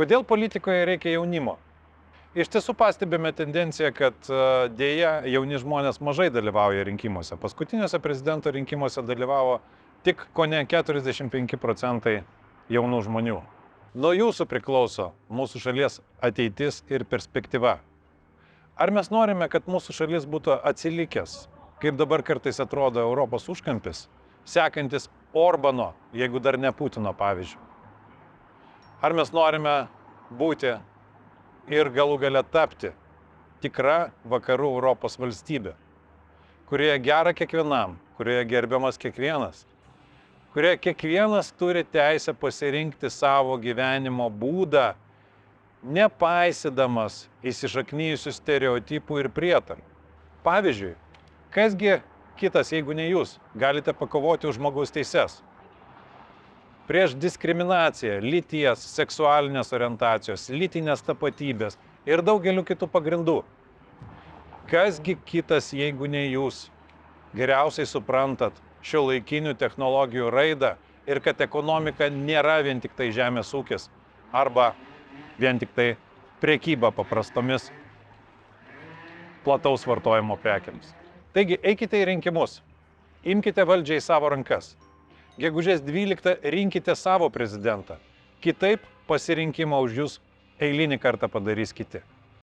Kodėl politikoje reikia jaunimo? Iš tiesų pastebime tendenciją, kad dėja jauni žmonės mažai dalyvauja rinkimuose. Paskutiniuose prezidento rinkimuose dalyvavo tik kone 45% jaunų žmonių. Nuo jūsų priklauso mūsų šalies ateitis ir perspektyva. Ar mes norime, kad mūsų šalis būtų atsilikęs, kaip dabar kartais atrodo Europos užkampis, sekantis Orbano, jeigu dar ne Putino pavyzdžių? Ar mes norime būti ir galų gale tapti tikra vakarų Europos valstybė, kurioje gera kiekvienam, kurioje gerbiamas kiekvienas, kurioje kiekvienas turi teisę pasirinkti savo gyvenimo būdą, nepaisydamas įsišaknyjusių stereotipų ir prietarų. Pavyzdžiui, kasgi kitas, jeigu ne jūs, galite pakovoti už žmogaus teises? Prieš diskriminaciją, lyties, seksualinės orientacijos, lytinės tapatybės ir daugeliu kitų pagrindų. Kasgi kitas, jeigu ne jūs, geriausiai suprantat šiuolaikinių technologijų raidą ir kad ekonomika nėra vien tik tai žemės ūkis arba vien tik tai prekyba paprastomis plataus vartojimo prekiamis. Taigi eikite į rinkimus, imkite valdžią į savo rankas. Gegužės 12 rinkite savo prezidentą. Kitaip pasirinkimą už jūs eilinį kartą padarys kiti.